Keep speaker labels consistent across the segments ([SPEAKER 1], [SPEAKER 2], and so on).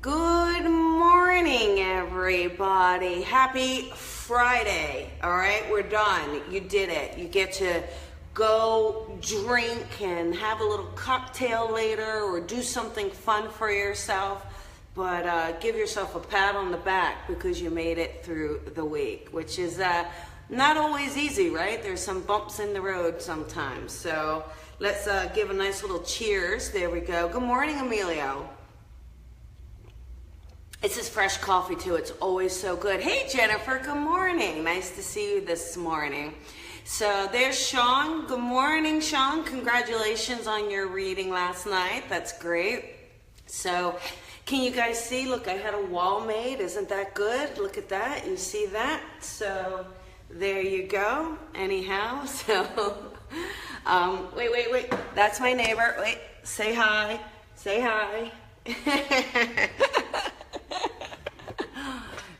[SPEAKER 1] Good morning, everybody. Happy Friday. All right, we're done. You did it. You get to go drink and have a little cocktail later or do something fun for yourself. But give yourself a pat on the back because you made it through the week, which is not always easy, right? There's some bumps in the road sometimes. So let's give a nice little cheers. There we go. Good morning, Emilio. This is fresh coffee too. It's always so good. Hey, Jennifer, good morning. Nice to see you this morning. So there's Sean. Good morning, Sean. Congratulations on your reading last night. That's great. So can you guys see? Look, I had a wall made. Isn't that good? Look at that. You see that? So there you go. Anyhow, so wait. That's my neighbor. Wait, say hi. Say hi.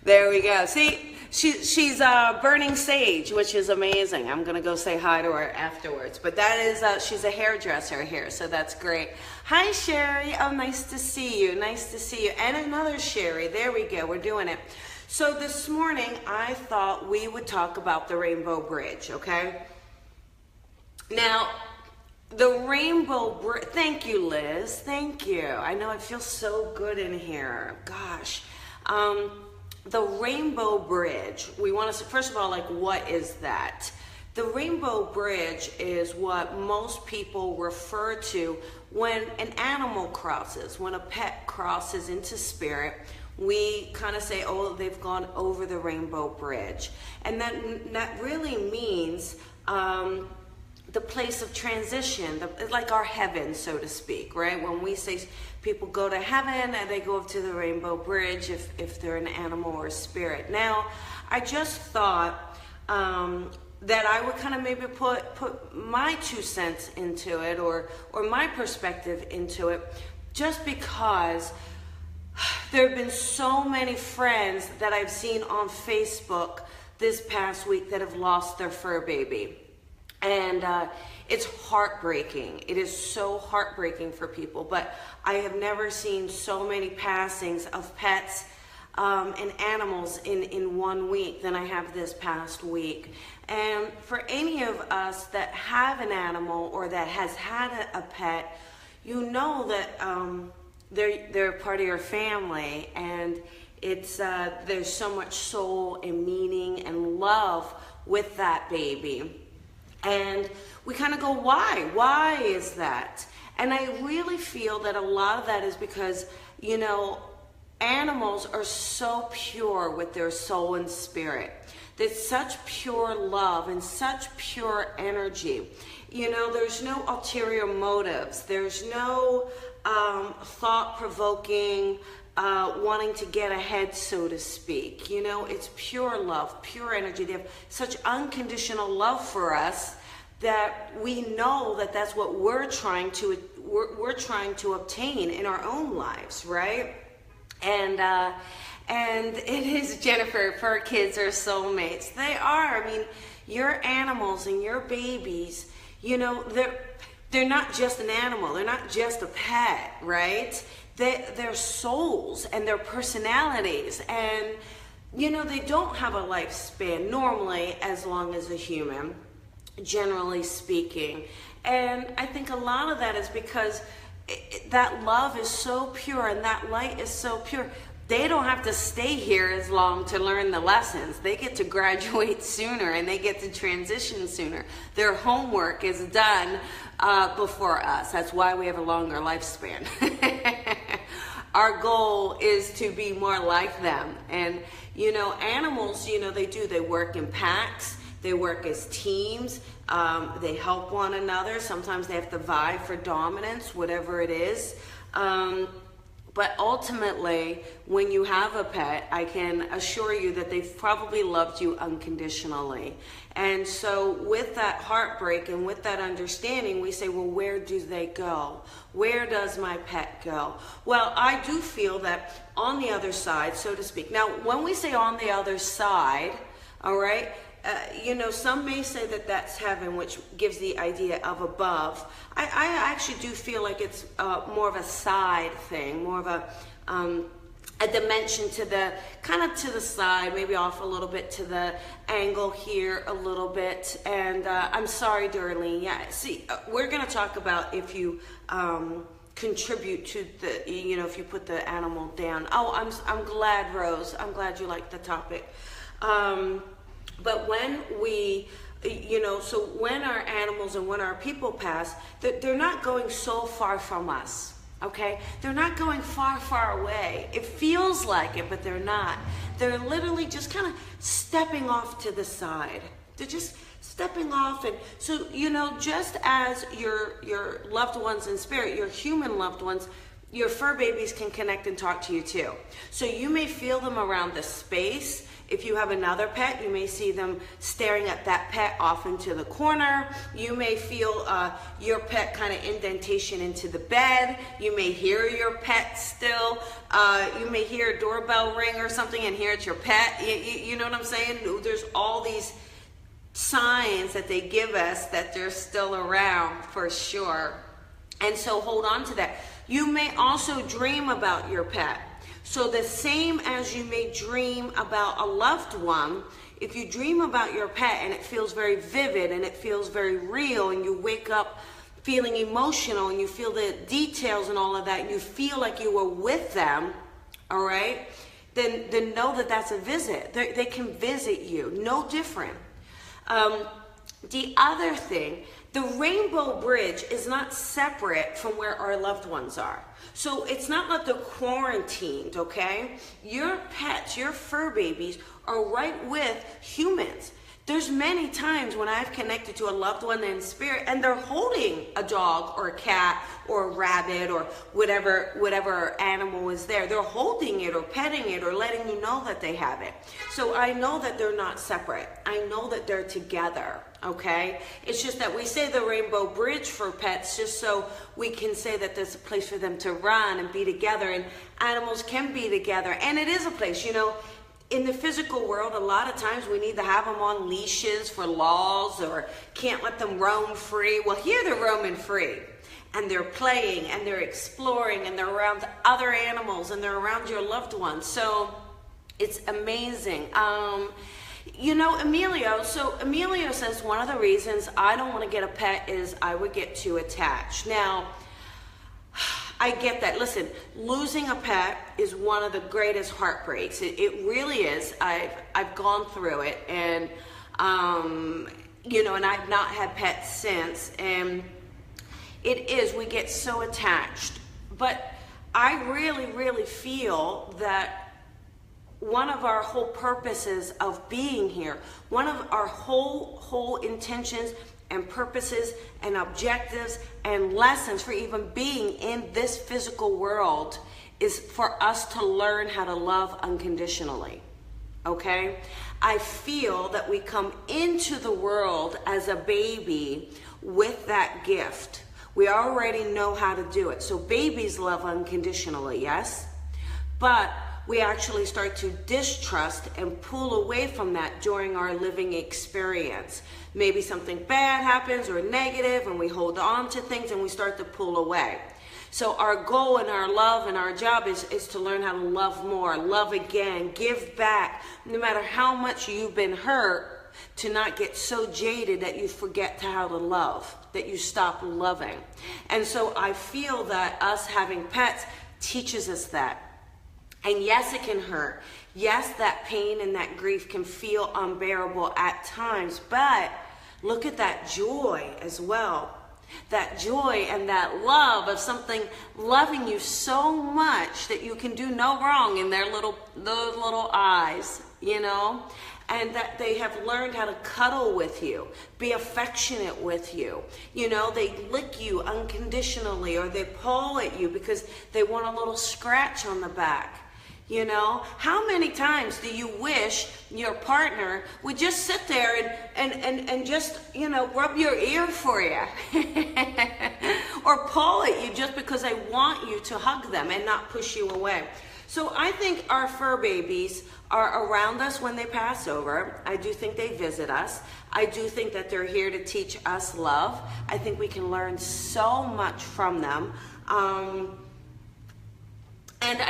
[SPEAKER 1] There we go. See, she's burning sage, which is amazing. I'm gonna go say hi to her afterwards. But that is, she's a hairdresser here, so that's great. Hi, Sherry. Oh, nice to see you. Nice to see you. And another Sherry. There we go. We're doing it. So this morning, I thought we would talk about the Rainbow Bridge. Okay. Now, the Rainbow Bridge. Thank you, Liz. Thank you. I know it feels so good in here. Gosh. The Rainbow Bridge, we want to, first of all, like, what is that? The Rainbow Bridge is what most people refer to when an animal crosses, when a pet crosses into spirit. We kind of say, oh, they've gone over the Rainbow Bridge. And that really means the place of transition, like our heaven, so to speak, right? When we say people go to heaven and they go up to the Rainbow Bridge if they're an animal or a spirit. Now, I just thought that I would kind of maybe put my 2 cents into it or my perspective into it, just because there have been so many friends that I've seen on Facebook this past week that have lost their fur baby. And it's heartbreaking. It is so heartbreaking for people. But I have never seen so many passings of pets and animals in 1 week than I have this past week. And for any of us that have an animal or that has had a pet, you know that they're part of your family, and it's there's so much soul and meaning and love with that baby. And we kind of go, why? Why is that? And I really feel that a lot of that is because, you know, animals are so pure with their soul and spirit. There's such pure love and such pure energy. You know, there's no ulterior motives. There's no thought-provoking, wanting to get ahead, so to speak. You know, it's pure love, pure energy. They have such unconditional love for us that we know that that's what we're trying to obtain in our own lives, right? And it is, Jennifer, fur kids are soulmates. They are. I mean, your animals and your babies, you know, they're not just an animal. They're not just a pet, right? They're souls and their personalities, and you know, they don't have a lifespan normally as long as a human, generally speaking. And I think a lot of that is because that love is so pure and that light is so pure. They don't have to stay here as long to learn the lessons. They get to graduate sooner and they get to transition sooner. Their homework is done before us. That's why we have a longer lifespan. Our goal is to be more like them. And, you know, animals, you know, they work in packs. They work as teams. They help one another. Sometimes they have to vie for dominance, whatever it is. But ultimately, when you have a pet, I can assure you that they've probably loved you unconditionally. And so with that heartbreak and with that understanding, we say, well, where do they go? Where does my pet go? Well, I do feel that on the other side, so to speak. Now, when we say on the other side, all right, you know, some may say that that's heaven, which gives the idea of above. I actually do feel like it's more of a side thing, more of a a dimension to the, kind of to the side, maybe off a little bit to the angle here a little bit. And I'm sorry, Darlene. Yeah, see, we're going to talk about if you contribute to the, you know, if you put the animal down. Oh, I'm glad, Rose. I'm glad you like the topic. But when we, you know, so when our animals and when our people pass, they're not going so far from us. Okay, they're not going far, far away. It feels like it, but they're not. They're literally just kind of stepping off to the side. They're just stepping off. And so, you know, just as your loved ones in spirit, your human loved ones, your fur babies can connect and talk to you too. So you may feel them around the space. If you have another pet, you may see them staring at that pet off into the corner. You may feel your pet kind of indentation into the bed. You may hear your pet still. You may hear a doorbell ring or something and hear it's your pet. You know what I'm saying? There's all these signs that they give us that they're still around for sure. And so hold on to that. You may also dream about your pet. So the same as you may dream about a loved one, if you dream about your pet and it feels very vivid and it feels very real and you wake up feeling emotional and you feel the details and all of that and you feel like you were with them, all right, then know that that's a visit. They can visit you, no different. The other thing, the rainbow bridge is not separate from where our loved ones are. So it's not that they're quarantined, okay? Your pets, your fur babies are right with humans. There's many times when I've connected to a loved one in spirit and they're holding a dog or a cat or a rabbit or whatever animal is there. They're holding it or petting it or letting you know that they have it. So I know that they're not separate. I know that they're together, okay? It's just that we say the rainbow bridge for pets just so we can say that there's a place for them to run and be together, and animals can be together. And it is a place, you know. In the physical world, a lot of times we need to have them on leashes for laws or can't let them roam free. Well, here they're roaming free and they're playing and they're exploring and they're around other animals and they're around your loved ones. So it's amazing. You know, Emilio says one of the reasons I don't want to get a pet is I would get too attached. Now, I get that. Listen, losing a pet is one of the greatest heartbreaks. It really is. I've gone through it, and you know, and I've not had pets since. And it is. We get so attached. But I really, really feel that one of our whole purposes of being here, one of our whole intentions and purposes and objectives and lessons for even being in this physical world is for us to learn how to love unconditionally, okay? I feel that we come into the world as a baby with that gift. We already know how to do it. So babies love unconditionally, yes? But we actually start to distrust and pull away from that during our living experience. Maybe something bad happens or negative and we hold on to things and we start to pull away. So our goal and our love and our job is to learn how to love more, love again, give back. No matter how much you've been hurt, to not get so jaded that you forget how to love, that you stop loving. And so I feel that us having pets teaches us that. And yes, it can hurt. Yes, that pain and that grief can feel unbearable at times, but look at that joy as well. That joy and that love of something loving you so much that you can do no wrong in their those little eyes, you know? And that they have learned how to cuddle with you, be affectionate with you. You know, they lick you unconditionally or they paw at you because they want a little scratch on the back. You know, how many times do you wish your partner would just sit there and just, you know, rub your ear for you or paw at you just because they want you to hug them and not push you away? So I think our fur babies are around us when they pass over. I do think they visit us. I do think that they're here to teach us love. I think we can learn so much from them. And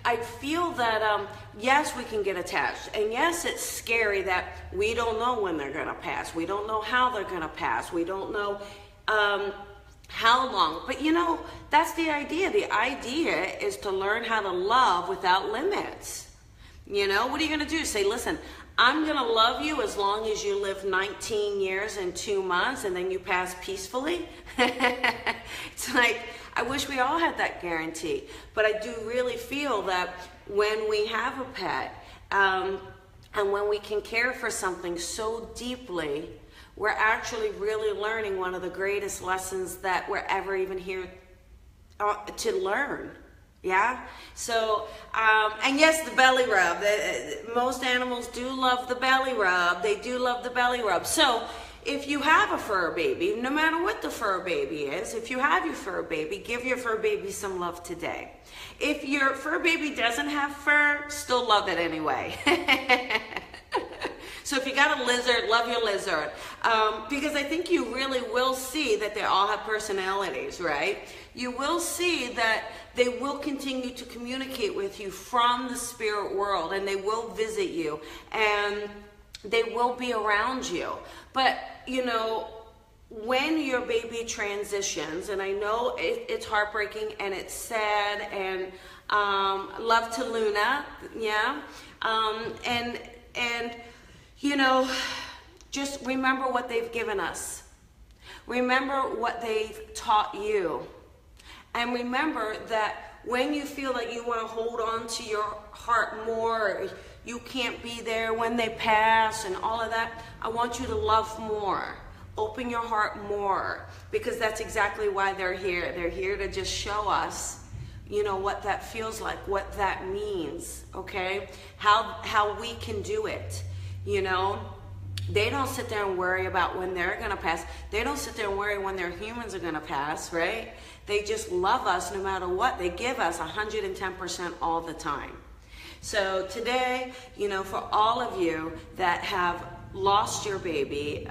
[SPEAKER 1] I feel that, yes, we can get attached. And yes, it's scary that we don't know when they're going to pass. We don't know how they're going to pass. We don't know how long. But you know, that's the idea. The idea is to learn how to love without limits. You know, what are you going to do? Say, listen, I'm going to love you as long as you live 19 years and 2 months and then you pass peacefully. It's like, I wish we all had that guarantee. But I do really feel that when we have a pet and when we can care for something so deeply, we're actually really learning one of the greatest lessons that we're ever even here to learn. Yeah. So, and yes, the belly rub. Most animals do love the belly rub. They do love the belly rub. So, if you have a fur baby, no matter what the fur baby is, if you have your fur baby, give your fur baby some love today. If your fur baby doesn't have fur, still love it anyway. So if you got a lizard, love your lizard. Because I think you really will see that they all have personalities, right? You will see that they will continue to communicate with you from the spirit world, and they will visit you, and they will be around you. But, you know, when your baby transitions, and I know it's heartbreaking and it's sad, and love to Luna, yeah, and you know, just remember what they've given us. Remember what they've taught you. And remember that when you feel like you want to hold on to your heart more, you can't be there when they pass and all of that, I want you to love more. Open your heart more, because that's exactly why they're here. They're here to just show us, you know, what that feels like, what that means, okay? How we can do it. You know, they don't sit there and worry about when they're going to pass. They don't sit there and worry when their humans are going to pass, right? They just love us no matter what. They give us 110% all the time. So today, you know, for all of you that have lost your baby,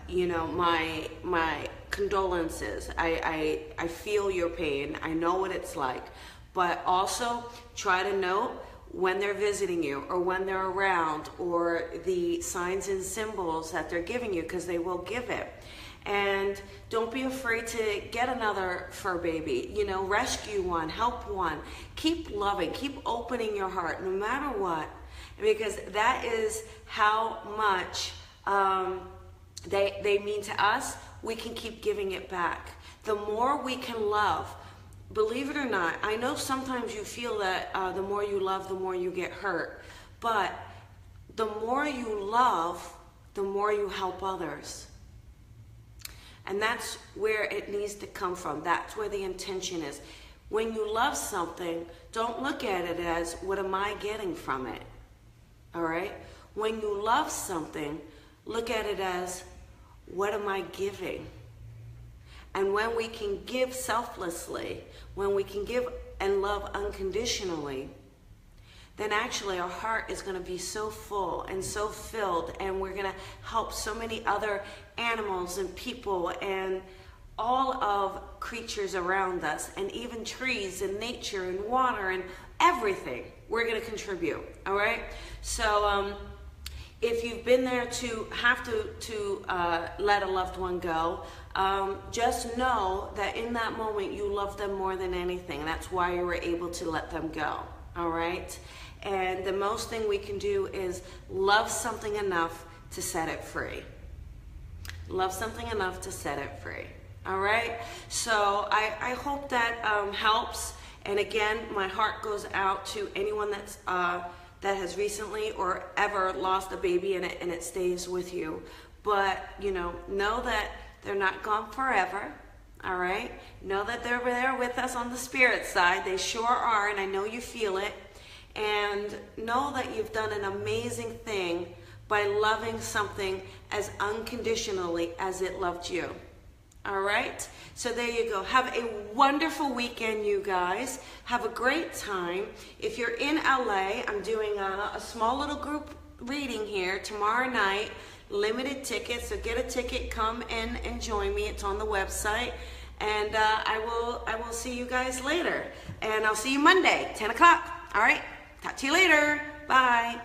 [SPEAKER 1] you know, my condolences. I feel your pain. I know what it's like. But also try to note when they're visiting you or when they're around, or the signs and symbols that they're giving you, because they will give it. And don't be afraid to get another fur baby. You know, rescue one, help one. Keep loving, keep opening your heart no matter what, because that is how much they mean to us. We can keep giving it back. The more we can love, believe it or not, I know sometimes you feel that the more you love, the more you get hurt. But the more you love, the more you help others. And that's where it needs to come from. That's where the intention is. When you love something, don't look at it as, what am I getting from it? All right? When you love something, look at it as, what am I giving? And when we can give selflessly, when we can give and love unconditionally, then actually our heart is going to be so full and so filled, and we're going to help so many other animals and people and all of creatures around us, and even trees and nature and water and everything. We're going to contribute, all right? So if you've been there to have to let a loved one go, just know that in that moment you love them more than anything. That's why you were able to let them go, all right? And the most thing we can do is love something enough to set it free. Love something enough to set it free, all right? So I hope that helps. And again, my heart goes out to anyone that's that has recently or ever lost a baby and it stays with you. But, you know that they're not gone forever, all right? Know that they're there with us on the spirit side. They sure are, and I know you feel it. And know that you've done an amazing thing by loving something as unconditionally as it loved you. All right? So there you go. Have a wonderful weekend, you guys. Have a great time. If you're in LA, I'm doing a small little group reading here tomorrow night. Limited tickets, so get a ticket, come in and join me. It's on the website. And I will see you guys later. And I'll see you Monday, 10 o'clock. All right, talk to you later. Bye.